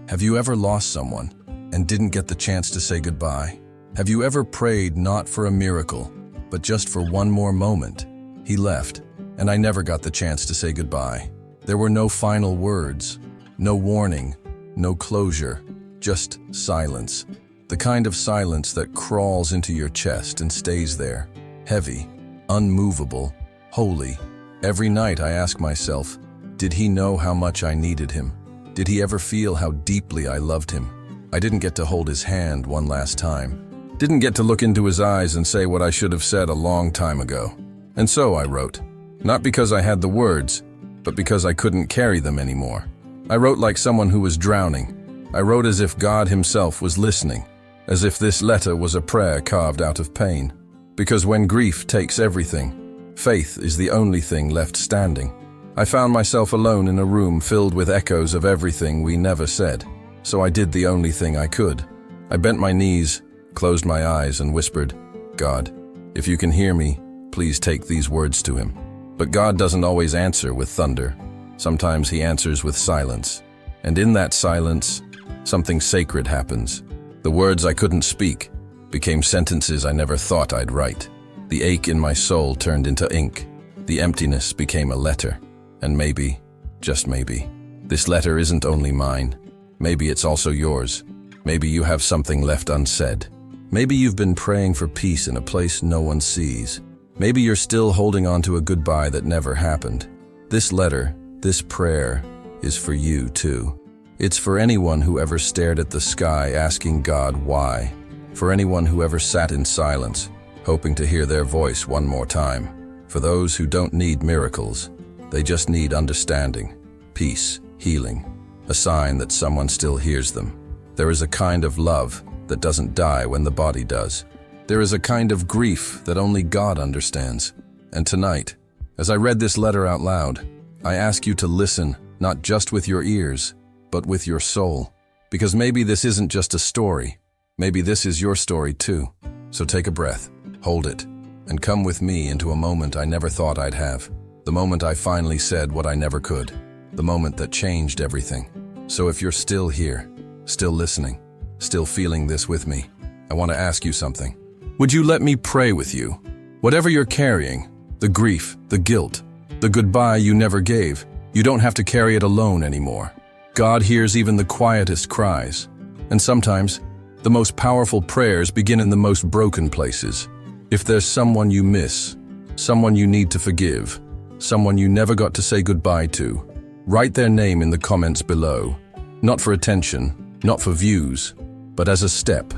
Have you ever lost someone and didn't get the chance to say goodbye? Have you ever prayed not for a miracle, but just for one more moment? He left, and I never got the chance to say goodbye. There were no final words, no warning, no closure, just silence. The kind of silence that crawls into your chest and stays there, heavy, unmovable, holy. Every night I ask myself, did he know how much I needed him? Did he ever feel how deeply I loved him? I didn't get to hold his hand one last time. Didn't get to look into his eyes and say what I should have said a long time ago. And so I wrote. Not because I had the words, but because I couldn't carry them anymore. I wrote like someone who was drowning. I wrote as if God himself was listening, as if this letter was a prayer carved out of pain. Because when grief takes everything, faith is the only thing left standing. I found myself alone in a room filled with echoes of everything we never said. So I did the only thing I could. I bent my knees, closed my eyes, and whispered, God, if you can hear me, please take these words to him. But God doesn't always answer with thunder. Sometimes he answers with silence. And in that silence, something sacred happens. The words I couldn't speak became sentences I never thought I'd write. The ache in my soul turned into ink. The emptiness became a letter. And maybe, just maybe, this letter isn't only mine. Maybe it's also yours. Maybe you have something left unsaid. Maybe you've been praying for peace in a place no one sees. Maybe you're still holding on to a goodbye that never happened. This letter, this prayer, is for you too. It's for anyone who ever stared at the sky asking God why. For anyone who ever sat in silence, hoping to hear their voice one more time. For those who don't need miracles. They just need understanding, peace, healing, a sign that someone still hears them. There is a kind of love that doesn't die when the body does. There is a kind of grief that only God understands. And tonight, as I read this letter out loud, I ask you to listen, not just with your ears, but with your soul. Because maybe this isn't just a story. Maybe this is your story too. So take a breath, hold it, and come with me into a moment I never thought I'd have. The moment I finally said what I never could. The moment that changed everything. So if you're still here, still listening, still feeling this with me, I want to ask you something. Would you let me pray with you? Whatever you're carrying, the grief, the guilt, the goodbye you never gave, you don't have to carry it alone anymore. God hears even the quietest cries. And sometimes, the most powerful prayers begin in the most broken places. If there's someone you miss, someone you need to forgive, someone you never got to say goodbye to, write their name in the comments below. Not for attention, not for views, but as a step,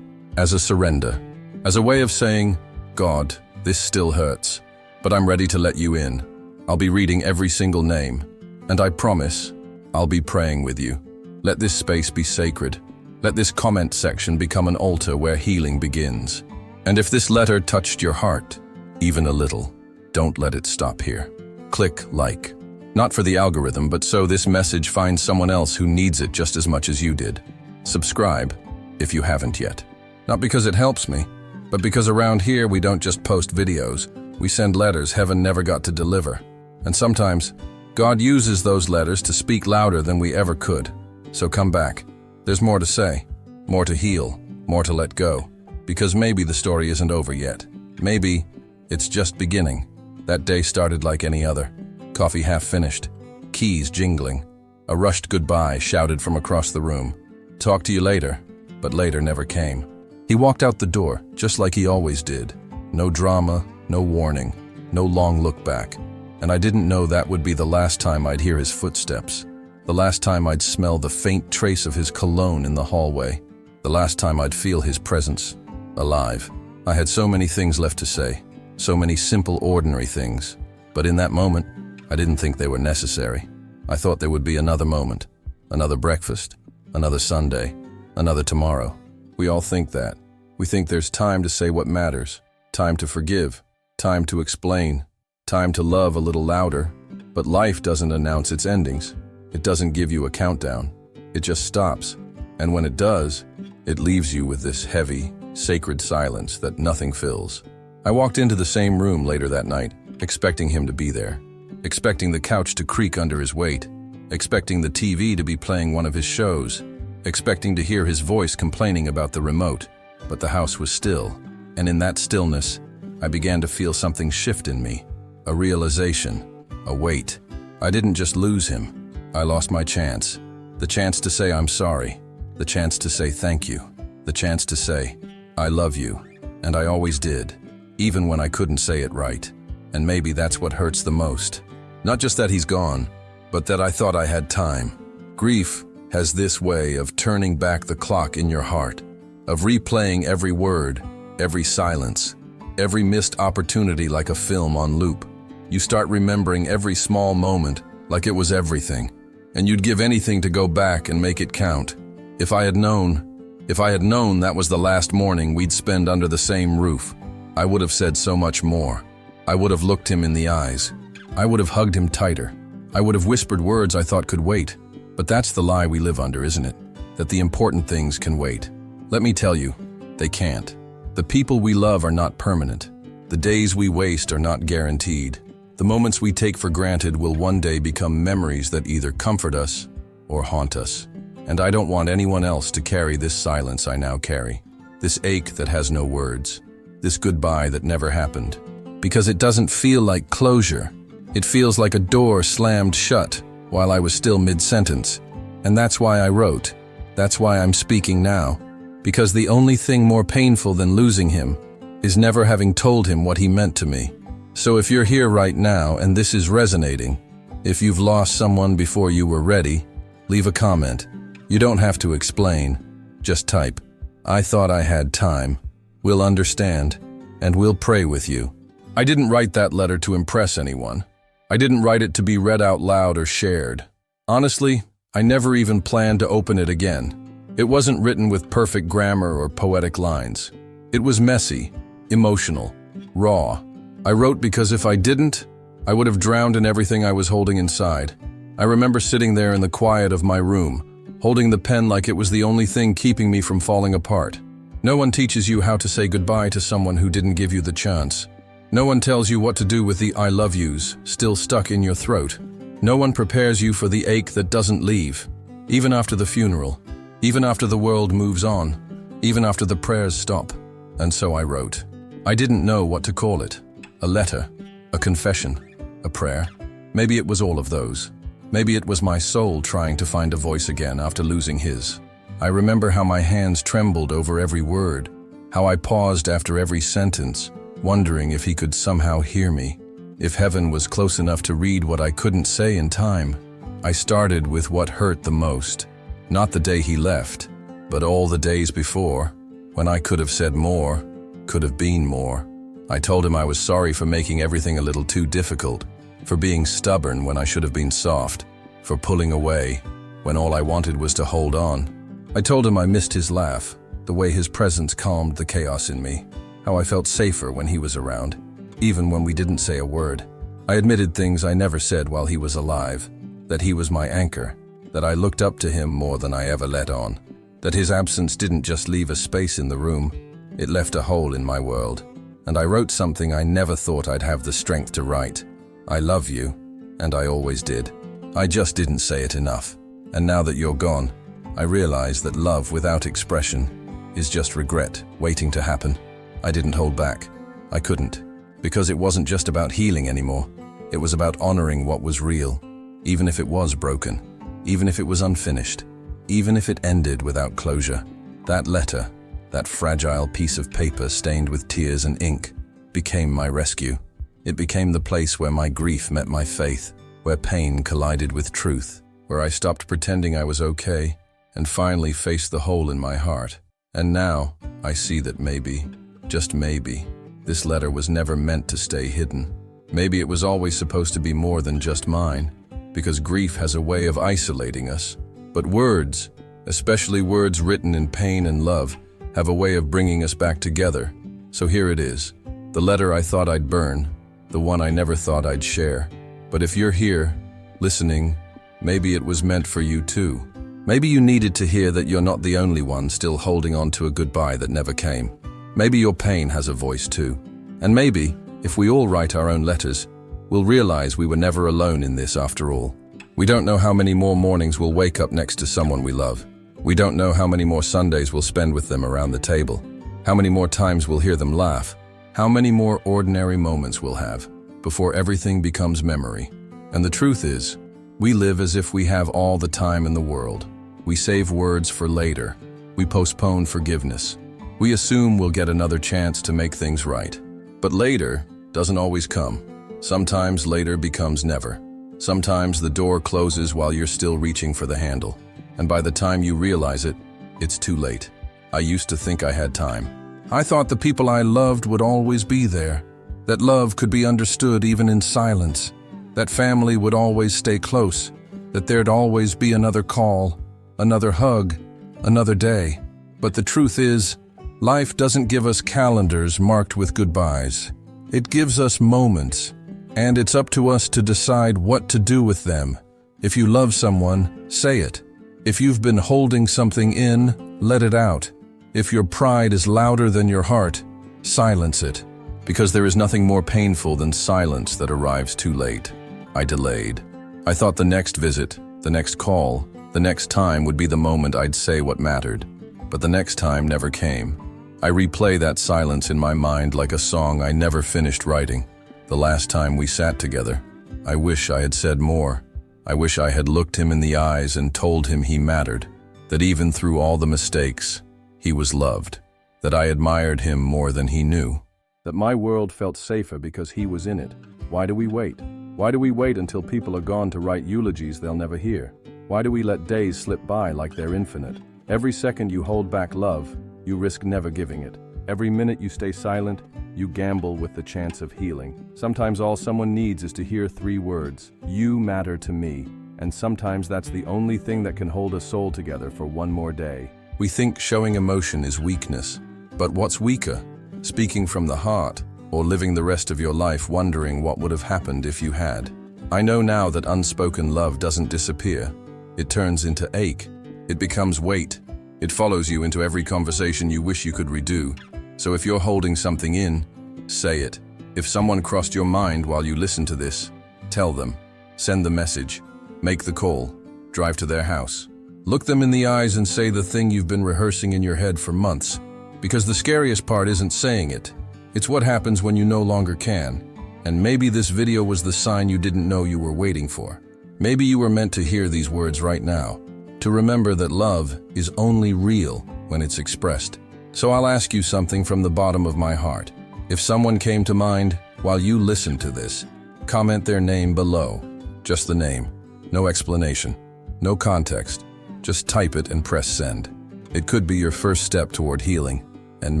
as a surrender, as a way of saying, God, this still hurts, but I'm ready to let you in. I'll be reading every single name, and I promise, I'll be praying with you. Let this space be sacred. Let this comment section become an altar where healing begins. And if this letter touched your heart, even a little, don't let it stop here. Click like. Not for the algorithm, but so this message finds someone else who needs it just as much as you did. Subscribe, if you haven't yet. Not because it helps me, but because around here we don't just post videos. We send letters heaven never got to deliver. And sometimes, God uses those letters to speak louder than we ever could. So come back. There's more to say, more to heal, more to let go. Because maybe the story isn't over yet. Maybe it's just beginning. That day started like any other. Coffee half finished, keys jingling, a rushed goodbye shouted from across the room. Talk to you later, but later never came. He walked out the door, just like he always did. No drama, no warning, no long look back. And I didn't know that would be the last time I'd hear his footsteps. The last time I'd smell the faint trace of his cologne in the hallway. The last time I'd feel his presence, alive. I had so many things left to say. So many simple, ordinary things. But in that moment, I didn't think they were necessary. I thought there would be another moment, another breakfast, another Sunday, another tomorrow. We all think that. We think there's time to say what matters, time to forgive, time to explain, time to love a little louder. But life doesn't announce its endings. It doesn't give you a countdown. It just stops. And when it does, it leaves you with this heavy, sacred silence that nothing fills. I walked into the same room later that night, expecting him to be there, expecting the couch to creak under his weight, expecting the TV to be playing one of his shows, expecting to hear his voice complaining about the remote, but the house was still, and in that stillness, I began to feel something shift in me, a realization, a weight. I didn't just lose him, I lost my chance. The chance to say I'm sorry, the chance to say thank you, the chance to say, I love you, and I always did, even when I couldn't say it right. And maybe that's what hurts the most. Not just that he's gone, but that I thought I had time. Grief has this way of turning back the clock in your heart, of replaying every word, every silence, every missed opportunity like a film on loop. You start remembering every small moment like it was everything, and you'd give anything to go back and make it count. If I had known that was the last morning we'd spend under the same roof, I would have said so much more. I would have looked him in the eyes. I would have hugged him tighter. I would have whispered words I thought could wait. But that's the lie we live under, isn't it? That the important things can wait. Let me tell you, they can't. The people we love are not permanent. The days we waste are not guaranteed. The moments we take for granted will one day become memories that either comfort us or haunt us. And I don't want anyone else to carry this silence I now carry, this ache that has no words, this goodbye that never happened. Because it doesn't feel like closure. It feels like a door slammed shut while I was still mid-sentence. And that's why I wrote. That's why I'm speaking now. Because the only thing more painful than losing him is never having told him what he meant to me. So if you're here right now and this is resonating, if you've lost someone before you were ready, leave a comment. You don't have to explain. Just type, I thought I had time. We'll understand, and we'll pray with you. I didn't write that letter to impress anyone. I didn't write it to be read out loud or shared. Honestly, I never even planned to open it again. It wasn't written with perfect grammar or poetic lines. It was messy, emotional, raw. I wrote because if I didn't, I would have drowned in everything I was holding inside. I remember sitting there in the quiet of my room, holding the pen like it was the only thing keeping me from falling apart. No one teaches you how to say goodbye to someone who didn't give you the chance. No one tells you what to do with the I love yous still stuck in your throat. No one prepares you for the ache that doesn't leave, even after the funeral, even after the world moves on, even after the prayers stop. And so I wrote. I didn't know what to call it. A letter, a confession, a prayer. Maybe it was all of those. Maybe it was my soul trying to find a voice again after losing his. I remember how my hands trembled over every word, how I paused after every sentence, wondering if he could somehow hear me, if heaven was close enough to read what I couldn't say in time. I started with what hurt the most, not the day he left, but all the days before, when I could have said more, could have been more. I told him I was sorry for making everything a little too difficult, for being stubborn when I should have been soft, for pulling away when all I wanted was to hold on. I told him I missed his laugh, the way his presence calmed the chaos in me, how I felt safer when he was around, even when we didn't say a word. I admitted things I never said while he was alive, that he was my anchor, that I looked up to him more than I ever let on, that his absence didn't just leave a space in the room, it left a hole in my world. And I wrote something I never thought I'd have the strength to write. I love you, and I always did. I just didn't say it enough. And now that you're gone, I realize that love without expression is just regret waiting to happen. I didn't hold back. I couldn't. Because it wasn't just about healing anymore. It was about honoring what was real, even if it was broken, even if it was unfinished, even if it ended without closure. That letter, that fragile piece of paper stained with tears and ink, became my rescue. It became the place where my grief met my faith, where pain collided with truth, where I stopped pretending I was okay and finally faced the hole in my heart. And now, I see that maybe, just maybe, this letter was never meant to stay hidden. Maybe it was always supposed to be more than just mine, because grief has a way of isolating us. But words, especially words written in pain and love, have a way of bringing us back together. So here it is, the letter I thought I'd burn, the one I never thought I'd share. But if you're here, listening, maybe it was meant for you too. Maybe you needed to hear that you're not the only one still holding on to a goodbye that never came. Maybe your pain has a voice too. And maybe, if we all write our own letters, we'll realize we were never alone in this after all. We don't know how many more mornings we'll wake up next to someone we love. We don't know how many more Sundays we'll spend with them around the table, how many more times we'll hear them laugh, how many more ordinary moments we'll have before everything becomes memory. And the truth is, we live as if we have all the time in the world. We save words for later. We postpone forgiveness. We assume we'll get another chance to make things right. But later doesn't always come. Sometimes later becomes never. Sometimes the door closes while you're still reaching for the handle. And by the time you realize it, it's too late. I used to think I had time. I thought the people I loved would always be there, that love could be understood even in silence, that family would always stay close, that there'd always be another call, another hug, another day. But the truth is, life doesn't give us calendars marked with goodbyes. It gives us moments, and it's up to us to decide what to do with them. If you love someone, say it. If you've been holding something in, let it out. If your pride is louder than your heart, silence it. Because there is nothing more painful than silence that arrives too late. I delayed. I thought the next visit, the next call, the next time would be the moment I'd say what mattered. But the next time never came. I replay that silence in my mind like a song I never finished writing. The last time we sat together, I wish I had said more. I wish I had looked him in the eyes and told him he mattered, that even through all the mistakes, he was loved, that I admired him more than he knew, that my world felt safer because he was in it. Why do we wait? Why do we wait until people are gone to write eulogies they'll never hear? Why do we let days slip by like they're infinite? Every second you hold back love, you risk never giving it. Every minute you stay silent, you gamble with the chance of healing. Sometimes all someone needs is to hear 3 words, "You matter to me," and sometimes that's the only thing that can hold a soul together for one more day. We think showing emotion is weakness, but what's weaker? Speaking from the heart, or living the rest of your life wondering what would have happened if you had. I know now that unspoken love doesn't disappear. It turns into ache. It becomes weight. It follows you into every conversation you wish you could redo. So if you're holding something in, say it. If someone crossed your mind while you listen to this, tell them. Send the message. Make the call. Drive to their house. Look them in the eyes and say the thing you've been rehearsing in your head for months. Because the scariest part isn't saying it. It's what happens when you no longer can. And maybe this video was the sign you didn't know you were waiting for. Maybe you were meant to hear these words right now. To remember that love is only real when it's expressed. So I'll ask you something from the bottom of my heart. If someone came to mind while you listened to this, comment their name below. Just the name. No explanation. No context. Just type it and press send. It could be your first step toward healing. And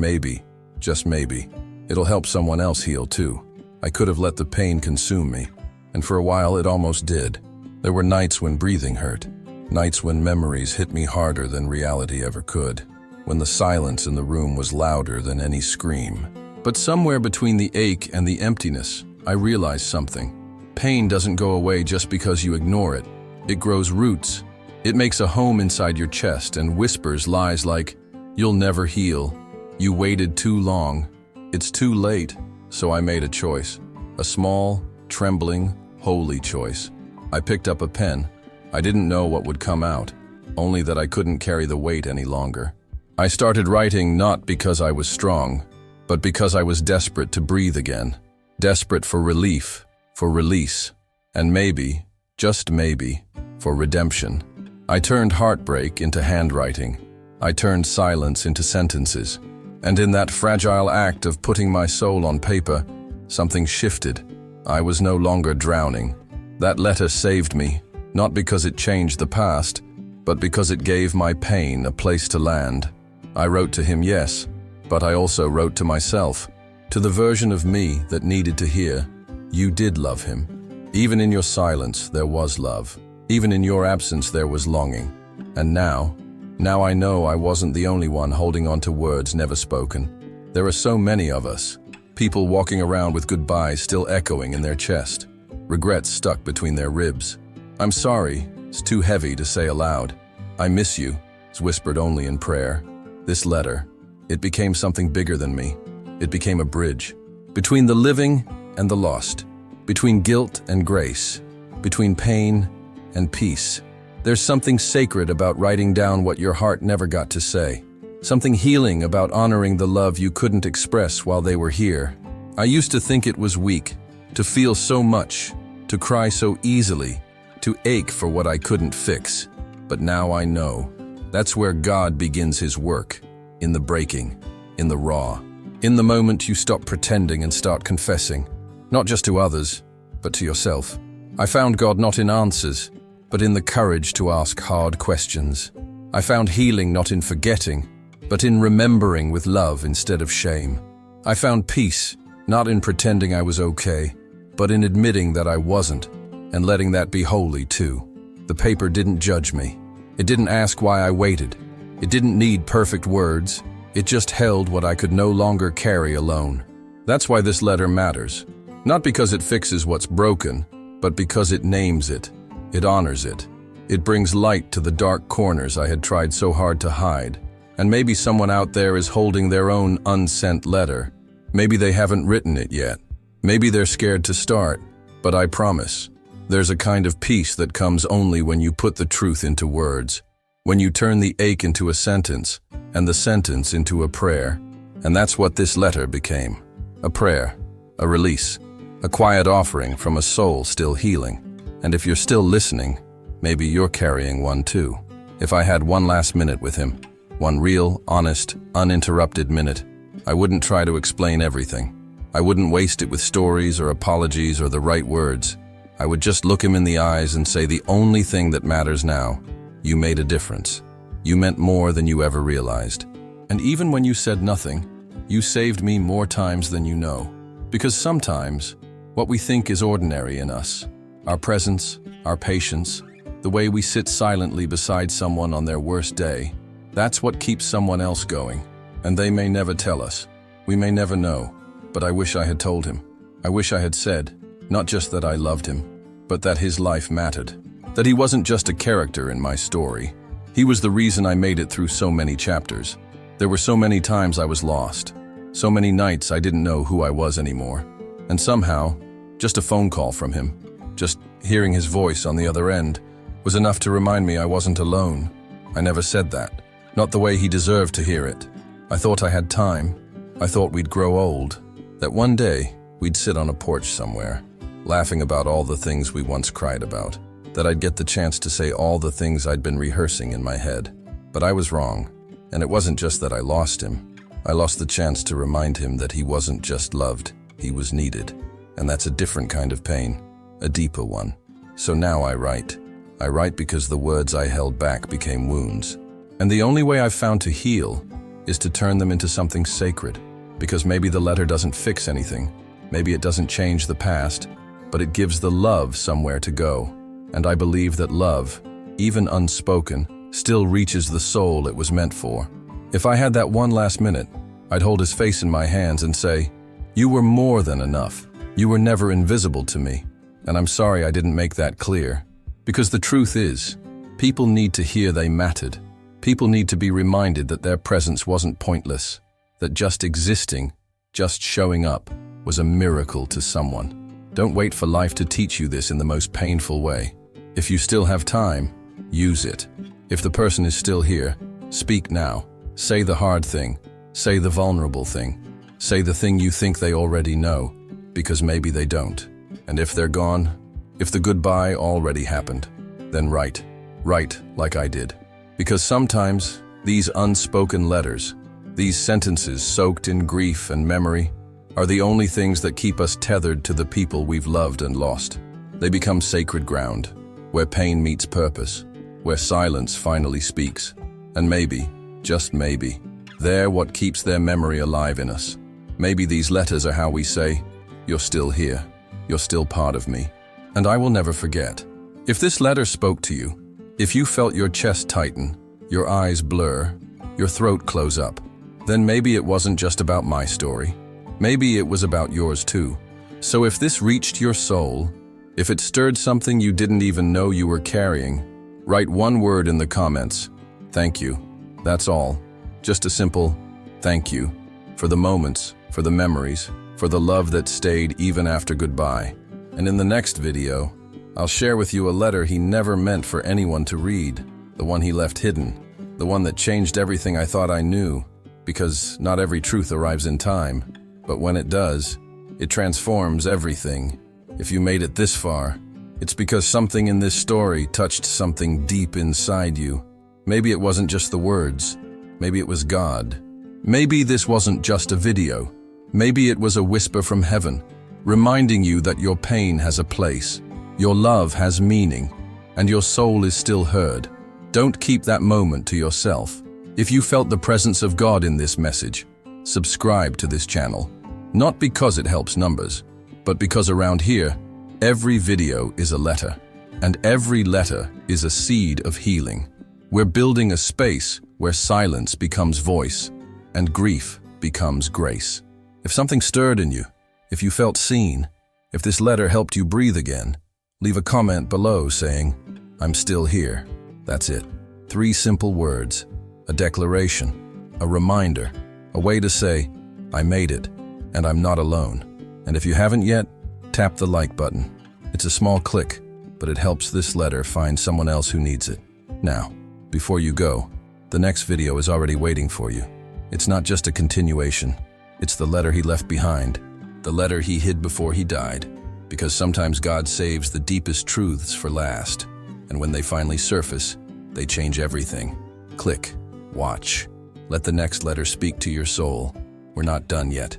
maybe, just maybe, it'll help someone else heal too. I could have let the pain consume me. And for a while it almost did. There were nights when breathing hurt. Nights when memories hit me harder than reality ever could. When the silence in the room was louder than any scream. But somewhere between the ache and the emptiness, I realized something. Pain doesn't go away just because you ignore it. It grows roots. It makes a home inside your chest and whispers lies like, "You'll never heal. You waited too long. It's too late." So I made a choice. A small, trembling, holy choice. I picked up a pen. I didn't know what would come out, only that I couldn't carry the weight any longer. I started writing not because I was strong, but because I was desperate to breathe again. Desperate for relief, for release, and maybe, just maybe, for redemption. I turned heartbreak into handwriting. I turned silence into sentences. And in that fragile act of putting my soul on paper, something shifted. I was no longer drowning. That letter saved me, not because it changed the past, but because it gave my pain a place to land. I wrote to him, yes, but I also wrote to myself, to the version of me that needed to hear, you did love him. Even in your silence, there was love. Even in your absence, there was longing. And now I know I wasn't the only one holding on to words never spoken. There are so many of us, people walking around with goodbyes still echoing in their chest, regrets stuck between their ribs. I'm sorry, it's too heavy to say aloud. I miss you, it's whispered only in prayer. This letter, it became something bigger than me. It became a bridge. Between the living and the lost. Between guilt and grace. Between pain and peace. There's something sacred about writing down what your heart never got to say. Something healing about honoring the love you couldn't express while they were here. I used to think it was weak, to feel so much, to cry so easily, to ache for what I couldn't fix. But now I know. That's where God begins his work. In the breaking, in the raw. In the moment you stop pretending and start confessing. Not just to others, but to yourself. I found God not in answers, but in the courage to ask hard questions. I found healing not in forgetting, but in remembering with love instead of shame. I found peace, not in pretending I was okay, but in admitting that I wasn't, and letting that be holy too. The paper didn't judge me. It didn't ask why I waited. It didn't need perfect words. It just held what I could no longer carry alone. That's why this letter matters. Not because it fixes what's broken, but because it names it. It honors it. It brings light to the dark corners I had tried so hard to hide. And maybe someone out there is holding their own unsent letter. Maybe they haven't written it yet. Maybe they're scared to start. But I promise, there's a kind of peace that comes only when you put the truth into words. When you turn the ache into a sentence, and the sentence into a prayer. And that's what this letter became. A prayer, a release, a quiet offering from a soul still healing. And if you're still listening, maybe you're carrying one too. If I had one last minute with him, one real, honest, uninterrupted minute, I wouldn't try to explain everything. I wouldn't waste it with stories or apologies or the right words. I would just look him in the eyes and say the only thing that matters now. You made a difference. You meant more than you ever realized. And even when you said nothing, you saved me more times than you know. Because sometimes, what we think is ordinary in us, our presence, our patience, the way we sit silently beside someone on their worst day, that's what keeps someone else going. And they may never tell us. We may never know. But I wish I had told him. I wish I had said, not just that I loved him, but that his life mattered. That he wasn't just a character in my story. He was the reason I made it through so many chapters. There were so many times I was lost. So many nights I didn't know who I was anymore. And somehow, just a phone call from him, just hearing his voice on the other end, was enough to remind me I wasn't alone. I never said that. Not the way he deserved to hear it. I thought I had time. I thought we'd grow old. That one day, we'd sit on a porch somewhere, laughing about all the things we once cried about. That I'd get the chance to say all the things I'd been rehearsing in my head. But I was wrong. And it wasn't just that I lost him. I lost the chance to remind him that he wasn't just loved, he was needed. And that's a different kind of pain, a deeper one. So now I write. I write because the words I held back became wounds. And the only way I've found to heal is to turn them into something sacred. Because maybe the letter doesn't fix anything. Maybe it doesn't change the past, but it gives the love somewhere to go. And I believe that love, even unspoken, still reaches the soul it was meant for. If I had that one last minute, I'd hold his face in my hands and say, "You were more than enough. You were never invisible to me. And I'm sorry I didn't make that clear." Because the truth is, people need to hear they mattered. People need to be reminded that their presence wasn't pointless, that just existing, just showing up, was a miracle to someone. Don't wait for life to teach you this in the most painful way. If you still have time, use it. If the person is still here, speak now. Say the hard thing. Say the vulnerable thing. Say the thing you think they already know, because maybe they don't. And if they're gone, if the goodbye already happened, then write. Write like I did. Because sometimes these unspoken letters, these sentences soaked in grief and memory, are the only things that keep us tethered to the people we've loved and lost. They become sacred ground, where pain meets purpose, where silence finally speaks. And maybe, just maybe, they're what keeps their memory alive in us. Maybe these letters are how we say, "You're still here. You're still part of me." And I will never forget. If this letter spoke to you, if you felt your chest tighten, your eyes blur, your throat close up, then maybe it wasn't just about my story. Maybe it was about yours too. So if this reached your soul, if it stirred something you didn't even know you were carrying, write one word in the comments. Thank you. That's all. Just a simple thank you for the moments, for the memories, for the love that stayed even after goodbye. And in the next video, I'll share with you a letter he never meant for anyone to read, the one he left hidden, the one that changed everything I thought I knew, because not every truth arrives in time, but when it does, it transforms everything. If you made it this far, it's because something in this story touched something deep inside you. Maybe it wasn't just the words. Maybe it was God. Maybe this wasn't just a video. Maybe it was a whisper from heaven, reminding you that your pain has a place, your love has meaning, and your soul is still heard. Don't keep that moment to yourself. If you felt the presence of God in this message, subscribe to this channel. Not because it helps numbers, but because around here, every video is a letter, and every letter is a seed of healing. We're building a space where silence becomes voice, and grief becomes grace. If something stirred in you, if you felt seen, if this letter helped you breathe again, leave a comment below saying, "I'm still here." That's it. 3 simple words, a declaration, a reminder, a way to say, "I made it, and I'm not alone." And if you haven't yet, tap the like button. It's a small click, but it helps this letter find someone else who needs it. Now, before you go, the next video is already waiting for you. It's not just a continuation. It's the letter he left behind, the letter he hid before he died, because sometimes God saves the deepest truths for last, and when they finally surface, they change everything. Click, watch. Let the next letter speak to your soul. We're not done yet.